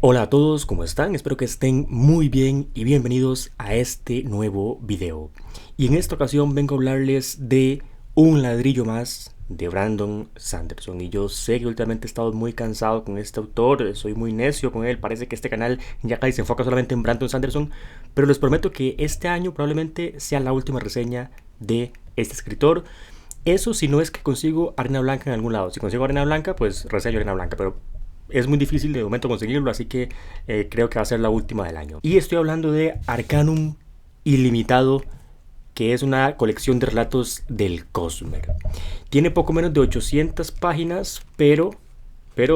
Hola a todos, ¿cómo están? Espero que estén muy bien y bienvenidos a este nuevo video. Y en esta ocasión vengo a hablarles de Un ladrillo más de Brandon Sanderson. Y yo sé que últimamente he estado muy cansado con este autor, soy muy necio con él, parece que este canal ya casi se enfoca solamente en Brandon Sanderson, pero les prometo que este año probablemente sea la última reseña de este escritor. Eso si no es que consigo arena blanca en algún lado. Si consigo arena blanca, pues reseño arena blanca, pero es muy difícil de momento conseguirlo, así que creo que va a ser la última del año. Y estoy hablando de Arcanum Ilimitado, que es una colección de relatos del Cosmer. Tiene poco menos de 800 páginas, pero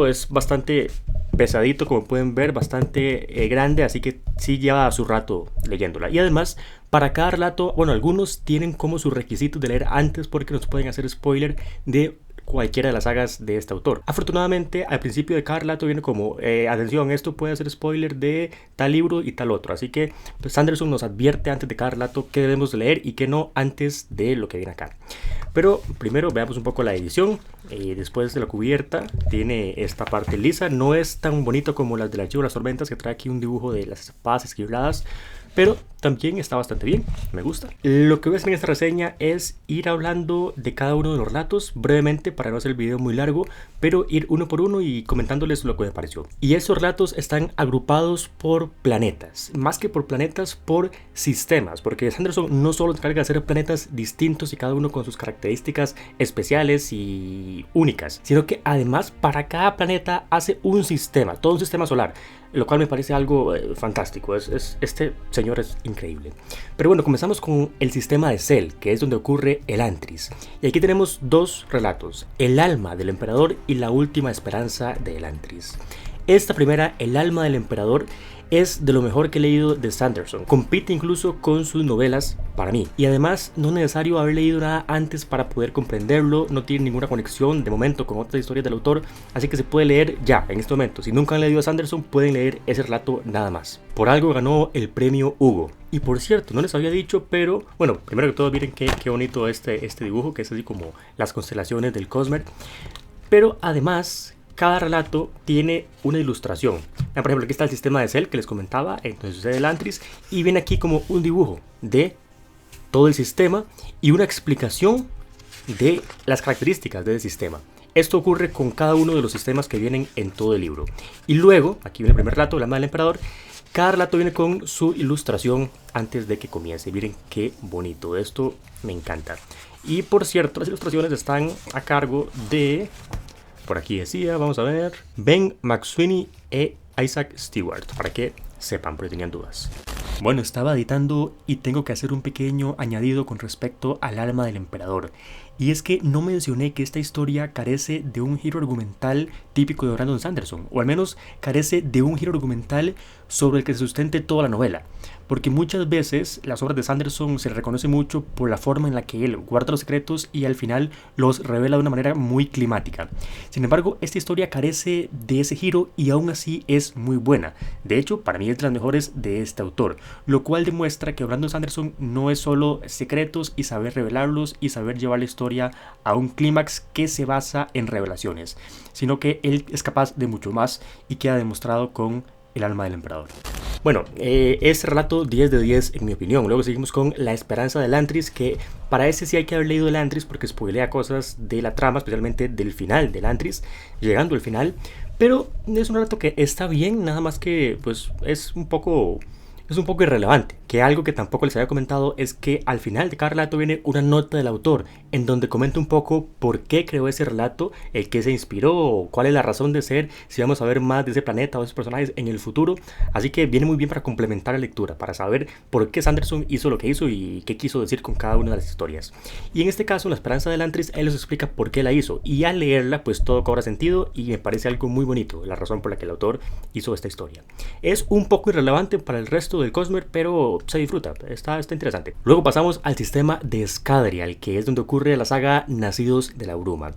es bastante pesadito, como pueden ver, bastante grande, así que sí lleva su rato leyéndola. Y además, para cada relato, bueno, algunos tienen como sus requisitos de leer antes porque nos pueden hacer spoiler de cualquiera de las sagas de este autor. Afortunadamente, al principio de cada relato viene como, atención, esto puede ser spoiler de tal libro y tal otro. Así que pues, Sanderson nos advierte antes de cada relato qué debemos leer y qué no antes de lo que viene acá. Pero primero veamos un poco la edición. Después de la cubierta tiene esta parte lisa. No es tan bonito como las del Archivo de las Tormentas, que trae aquí un dibujo de las espadas esquirladas, pero también está bastante bien, me gusta. Lo que voy a hacer en esta reseña es ir hablando de cada uno de los relatos brevemente para no hacer el video muy largo, pero ir uno por uno y comentándoles lo que me pareció. Y esos relatos están agrupados por planetas, más que por planetas, por sistemas, porque Sanderson no solo se encarga de hacer planetas distintos y cada uno con sus características especiales y únicas, sino que además para cada planeta hace un sistema, todo un sistema solar, lo cual me parece algo fantástico. Este señor es increíble. Pero bueno, comenzamos con el sistema de Cell, que es donde ocurre Elantris. Y aquí tenemos dos relatos, El alma del emperador y La última esperanza de Elantris. Esta primera, El alma del emperador, es de lo mejor que he leído de Sanderson. Compite incluso con sus novelas para mí. Y además no es necesario haber leído nada antes para poder comprenderlo. No tiene ninguna conexión de momento con otras historias del autor. Así que se puede leer ya, en este momento. Si nunca han leído a Sanderson, pueden leer ese relato nada más. Por algo ganó el premio Hugo. Y por cierto, no les había dicho, pero bueno, primero que todo miren qué bonito este dibujo, que es así como las constelaciones del Cosmer. Pero además, cada relato tiene una ilustración. Por ejemplo, aquí está el sistema de Cell que les comentaba, entonces sucede Elantris, y viene aquí como un dibujo de todo el sistema y una explicación de las características del sistema. Esto ocurre con cada uno de los sistemas que vienen en todo el libro. Y luego, aquí viene el primer relato, El alma del emperador. Cada relato viene con su ilustración antes de que comience. Miren qué bonito, esto me encanta. Y por cierto, las ilustraciones están a cargo de... Por aquí decía, vamos a ver, Ben McSweeney e Isaac Stewart, para que sepan, porque tenían dudas. Bueno, estaba editando y tengo que hacer un pequeño añadido con respecto al alma del emperador. Y es que no mencioné que esta historia carece de un giro argumental típico de Brandon Sanderson, o al menos carece de un giro argumental sobre el que se sustente toda la novela. Porque muchas veces las obras de Sanderson se reconoce mucho por la forma en la que él guarda los secretos y al final los revela de una manera muy climática. Sin embargo, esta historia carece de ese giro y aún así es muy buena. De hecho, para mí es de las mejores de este autor, lo cual demuestra que Brandon Sanderson no es solo secretos y saber revelarlos y saber llevar la historia a un clímax que se basa en revelaciones, sino que él es capaz de mucho más y queda demostrado con El alma del emperador. Bueno, este relato 10 de 10 en mi opinión. Luego seguimos con La esperanza de Elantris, que para ese sí hay que haber leído Elantris porque spoilea cosas de la trama, especialmente del final de Elantris, llegando al final. Pero es un relato que está bien, nada más que pues es un poco irrelevante. Que algo que tampoco les había comentado es que al final de cada relato viene una nota del autor en donde comenta un poco por qué creó ese relato, el que se inspiró, cuál es la razón de ser, si vamos a ver más de ese planeta o de esos personajes en el futuro. Así que viene muy bien para complementar la lectura, para saber por qué Sanderson hizo lo que hizo y qué quiso decir con cada una de las historias. Y en este caso, La esperanza de Elantris, él nos explica por qué la hizo, y al leerla pues todo cobra sentido y me parece algo muy bonito, la razón por la que el autor hizo esta historia. Es un poco irrelevante para el resto del Cosmer, pero se disfruta, está interesante. Luego pasamos al sistema de Scadrial, que es donde ocurre la saga Nacidos de la Bruma.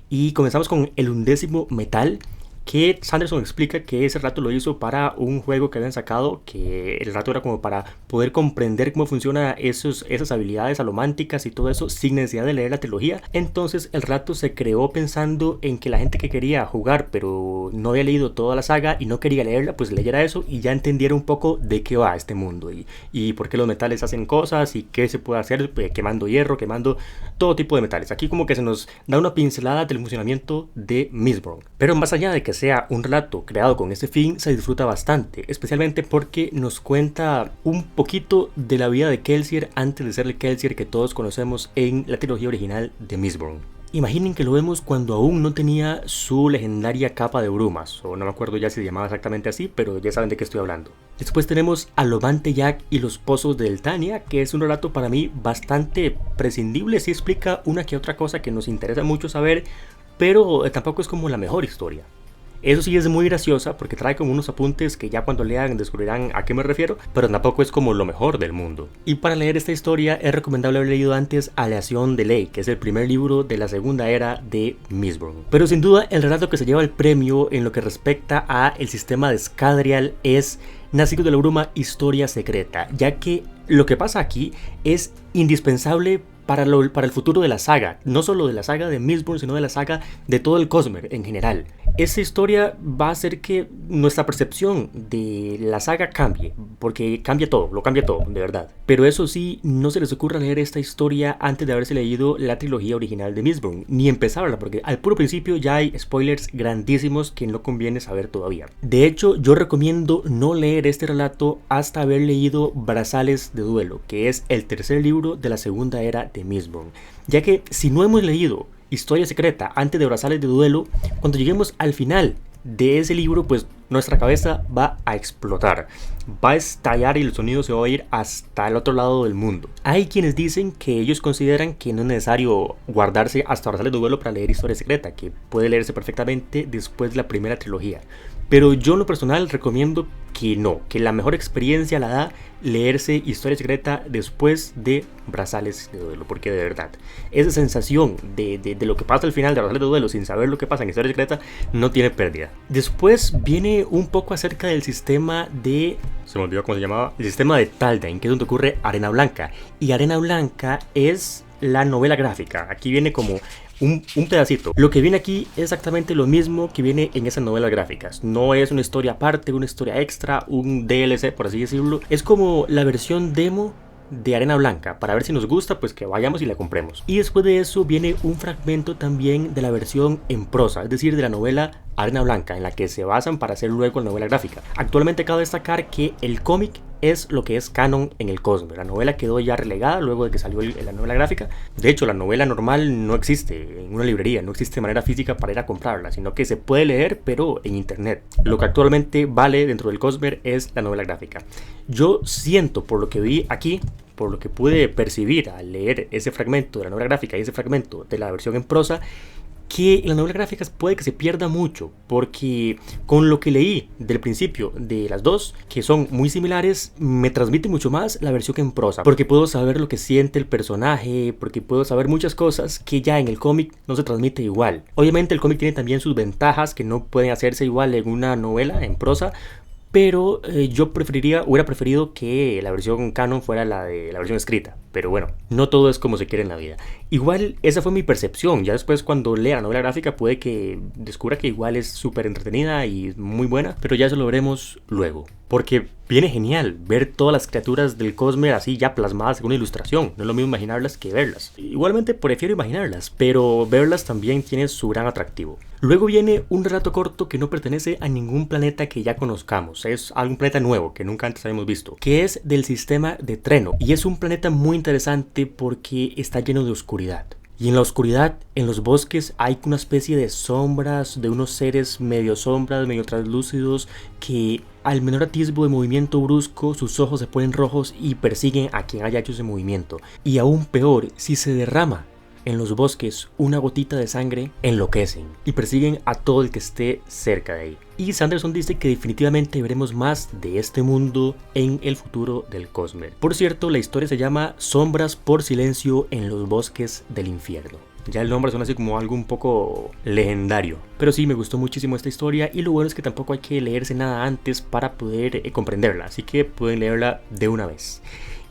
Y comenzamos con el 11º metal, que Sanderson explica que ese relato lo hizo para un juego que habían sacado, que el relato era como para poder comprender cómo funcionan esas habilidades alománticas y todo eso sin necesidad de leer la trilogía. Entonces el relato se creó pensando en que la gente que quería jugar pero no había leído toda la saga y no quería leerla, pues leyera eso y ya entendiera un poco de qué va este mundo y por qué los metales hacen cosas y qué se puede hacer quemando hierro, quemando todo tipo de metales. Aquí como que se nos da una pincelada del funcionamiento de Mistborn. Pero más allá de que sea un relato creado con ese fin, se disfruta bastante, especialmente porque nos cuenta un poquito de la vida de Kelsier antes de ser el Kelsier que todos conocemos en la trilogía original de Mistborn. Imaginen que lo vemos cuando aún no tenía su legendaria capa de brumas, o no me acuerdo ya si se llamaba exactamente así, pero ya saben de qué estoy hablando. Después tenemos a Lobante Jack y los pozos de Eltania, que es un relato para mí bastante prescindible, sí explica una que otra cosa que nos interesa mucho saber, pero tampoco es como la mejor historia. Eso sí es muy graciosa porque trae como unos apuntes que ya cuando lean descubrirán a qué me refiero, pero tampoco es como lo mejor del mundo. Y para leer esta historia es recomendable haber leído antes Aleación de Ley, que es el primer libro de la segunda era de Mistborn. Pero sin duda el relato que se lleva el premio en lo que respecta a el sistema de Scadrial es Nacidos de la Bruma, Historia Secreta, ya que lo que pasa aquí es indispensable para el futuro de la saga, no solo de la saga de Mistborn, sino de la saga de todo el Cosmere en general. Esta historia va a hacer que nuestra percepción de la saga cambie, porque cambia todo, lo cambia todo, de verdad. Pero eso sí, no se les ocurra leer esta historia antes de haberse leído la trilogía original de Mistborn, ni empezarla, porque al puro principio ya hay spoilers grandísimos que no conviene saber todavía. De hecho, yo recomiendo no leer este relato hasta haber leído Brazales de Duelo, que es el tercer libro de la segunda era de Mistborn, ya que si no hemos leído Historia Secreta antes de Brazales de Duelo, cuando lleguemos al final de ese libro, pues nuestra cabeza va a explotar, va a estallar y el sonido se va a ir hasta el otro lado del mundo. Hay quienes dicen que ellos consideran que no es necesario guardarse hasta Brazales de Duelo para leer Historia Secreta, que puede leerse perfectamente después de la primera trilogía. Pero yo en lo personal recomiendo que no, que la mejor experiencia la da leerse Historia Secreta después de Brazales de Duelo, porque de verdad, esa sensación de lo que pasa al final de Brazales de Duelo sin saber lo que pasa en Historia Secreta no tiene pérdida. Después viene un poco acerca del sistema de... se me olvidó cómo se llamaba. El sistema de Taldain, que es donde ocurre Arena Blanca. Y Arena Blanca es la novela gráfica. Aquí viene como un pedacito. Lo que viene aquí es exactamente lo mismo que viene en esas novelas gráficas. No es una historia aparte, una historia extra, un DLC, por así decirlo. Es como la versión demo de Arena Blanca. Para ver si nos gusta, pues que vayamos y la compremos. Y después de eso viene un fragmento también de la versión en prosa, es decir, de la novela Arena Blanca, en la que se basan para hacer luego la novela gráfica. Actualmente cabe destacar que el cómic es lo que es canon en el Cosmere. La novela quedó ya relegada luego de que salió la novela gráfica. De hecho, la novela normal no existe en una librería, no existe de manera física para ir a comprarla, sino que se puede leer, pero en internet. Lo que actualmente vale dentro del Cosmere es la novela gráfica. Yo siento, por lo que vi aquí, por lo que pude percibir al leer ese fragmento de la novela gráfica y ese fragmento de la versión en prosa, que en las novelas gráficas puede que se pierda mucho, porque con lo que leí del principio de las dos, que son muy similares, me transmite mucho más la versión en prosa, porque puedo saber lo que siente el personaje, porque puedo saber muchas cosas que ya en el cómic no se transmite igual. Obviamente el cómic tiene también sus ventajas que no pueden hacerse igual en una novela en prosa, pero yo hubiera preferido que la versión canon fuera la de la versión escrita. Pero bueno, no todo es como se quiere en la vida. Igual esa fue mi percepción. Ya después cuando lea la novela gráfica puede que descubra que igual es súper entretenida y muy buena, pero ya eso lo veremos luego. Porque viene genial ver todas las criaturas del Cosmere así ya plasmadas en una ilustración. No es lo mismo imaginarlas que verlas. Igualmente prefiero imaginarlas, pero verlas también tiene su gran atractivo. Luego viene un relato corto que no pertenece a ningún planeta que ya conozcamos. Es algún planeta nuevo que nunca antes habíamos visto, que es del sistema de Treno. Y es un planeta muy interesante porque está lleno de oscuridad. Y en la oscuridad, en los bosques, hay una especie de sombras, de unos seres medio sombras, medio translúcidos, que al menor atisbo de movimiento brusco, sus ojos se ponen rojos y persiguen a quien haya hecho ese movimiento. Y aún peor, si se derrama en los bosques una gotita de sangre, enloquecen y persiguen a todo el que esté cerca de ahí. Y Sanderson dice que definitivamente veremos más de este mundo en el futuro del Cosmere. Por cierto, la historia se llama Sombras por Silencio en los Bosques del Infierno. Ya el nombre suena así como algo un poco legendario. Pero sí, me gustó muchísimo esta historia y lo bueno es que tampoco hay que leerse nada antes para poder comprenderla, así que pueden leerla de una vez.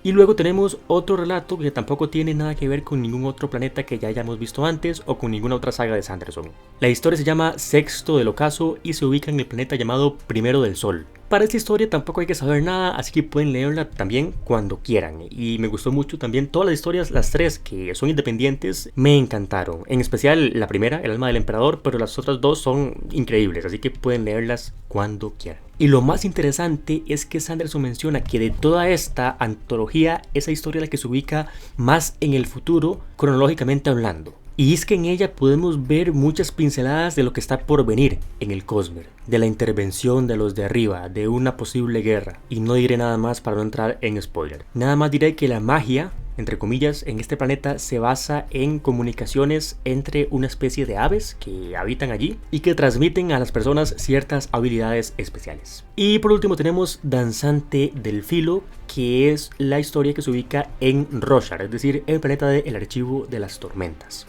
Y luego tenemos otro relato que tampoco tiene nada que ver con ningún otro planeta que ya hayamos visto antes o con ninguna otra saga de Sanderson. La historia se llama Sexto del Ocaso y se ubica en el planeta llamado Primero del Sol. Para esta historia tampoco hay que saber nada, así que pueden leerla también cuando quieran. Y me gustó mucho también todas las historias, las tres que son independientes, me encantaron. En especial la primera, El alma del emperador, pero las otras dos son increíbles, así que pueden leerlas cuando quieran. Y lo más interesante es que Sanderson menciona que de toda esta antología, esa historia es la que se ubica más en el futuro, cronológicamente hablando. Y es que en ella podemos ver muchas pinceladas de lo que está por venir en el Cosmere, de la intervención de los de arriba, de una posible guerra. Y no diré nada más para no entrar en spoiler. Nada más diré que la magia, entre comillas, en este planeta se basa en comunicaciones entre una especie de aves que habitan allí y que transmiten a las personas ciertas habilidades especiales. Y por último tenemos Danzante del Filo, que es la historia que se ubica en Roshar, es decir, el planeta del Archivo de las Tormentas.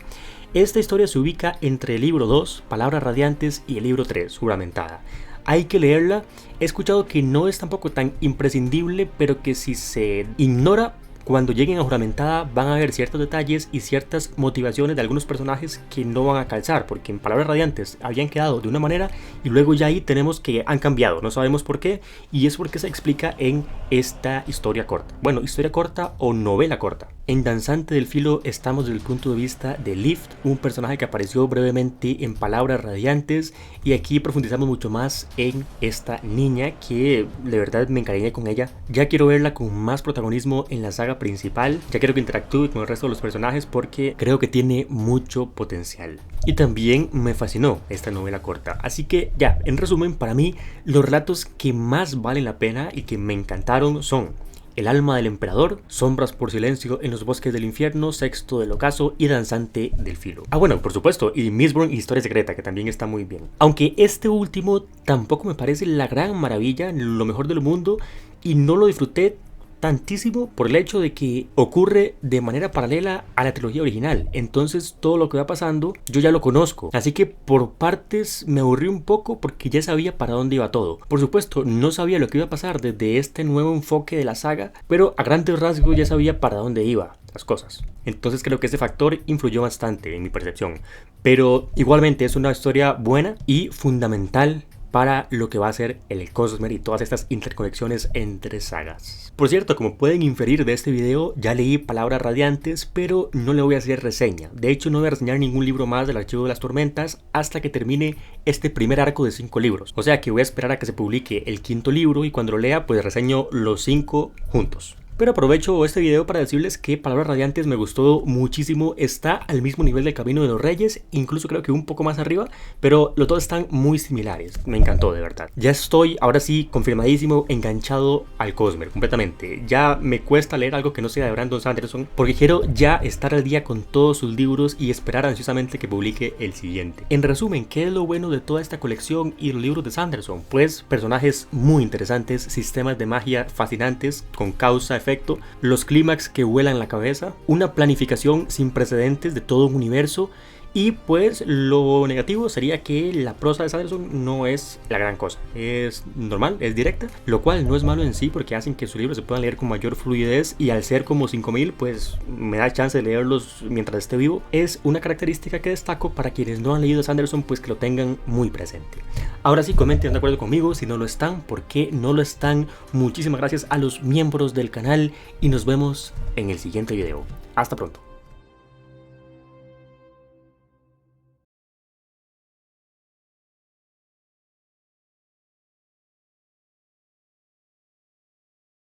Esta historia se ubica entre el libro 2, Palabras Radiantes, y el libro 3, Juramentada. Hay que leerla. He escuchado que no es tampoco tan imprescindible, pero que si se ignora, cuando lleguen a Juramentada van a ver ciertos detalles y ciertas motivaciones de algunos personajes que no van a calzar, porque en Palabras Radiantes habían quedado de una manera y luego ya ahí tenemos que han cambiado, no sabemos por qué, y es porque se explica en esta historia corta. Bueno, historia corta o novela corta. En Danzante del Filo estamos desde el punto de vista de Lift, un personaje que apareció brevemente en Palabras Radiantes, y aquí profundizamos mucho más en esta niña que de verdad me encariñé con ella. Ya quiero verla con más protagonismo en la saga principal, ya quiero que interactúe con el resto de los personajes porque creo que tiene mucho potencial. Y también me fascinó esta novela corta, así que ya, en resumen, para mí los relatos que más valen la pena y que me encantaron son El alma del emperador, Sombras por silencio en los bosques del infierno, Sexto del Ocaso y Danzante del Filo. Ah, bueno, por supuesto, y Mistborn Historia Secreta, que también está muy bien. Aunque este último tampoco me parece la gran maravilla, lo mejor del mundo, y no lo disfruté tantísimo por el hecho de que ocurre de manera paralela a la trilogía original. Entonces todo lo que va pasando yo ya lo conozco, así que por partes me aburrí un poco porque ya sabía para dónde iba todo. Por supuesto no sabía lo que iba a pasar desde este nuevo enfoque de la saga, pero a grandes rasgos ya sabía para dónde iban las cosas. Entonces creo que ese factor influyó bastante en mi percepción, pero igualmente es una historia buena y fundamental para lo que va a ser el Cosmere y todas estas interconexiones entre sagas. Por cierto, como pueden inferir de este video, ya leí Palabras Radiantes, pero no le voy a hacer reseña. De hecho, no voy a reseñar ningún libro más del Archivo de las Tormentas hasta que termine este primer arco de 5 libros. O sea que voy a esperar a que se publique el 5.º libro y cuando lo lea, pues reseño los 5 juntos. Pero aprovecho este video para decirles que Palabras Radiantes me gustó muchísimo, está al mismo nivel del Camino de los Reyes, incluso creo que un poco más arriba, pero los dos están muy similares, me encantó de verdad. Ya estoy, ahora sí, confirmadísimo, enganchado al Cosmere completamente. Ya me cuesta leer algo que no sea de Brandon Sanderson, porque quiero ya estar al día con todos sus libros y esperar ansiosamente que publique el siguiente. En resumen, ¿qué es lo bueno de toda esta colección y los libros de Sanderson? Pues personajes muy interesantes, sistemas de magia fascinantes, con causa, efecto, los clímax que vuelan la cabeza, una planificación sin precedentes de todo un universo, y pues lo negativo sería que la prosa de Sanderson no es la gran cosa, es normal, es directa, lo cual no es malo en sí porque hacen que sus libros se puedan leer con mayor fluidez, y al ser como 5000 pues me da chance de leerlos mientras esté vivo. Es una característica que destaco para quienes no han leído a Sanderson, pues que lo tengan muy presente. Ahora sí, comenten de acuerdo conmigo, si no lo están, ¿por qué no lo están? Muchísimas gracias a los miembros del canal y nos vemos en el siguiente video. Hasta pronto.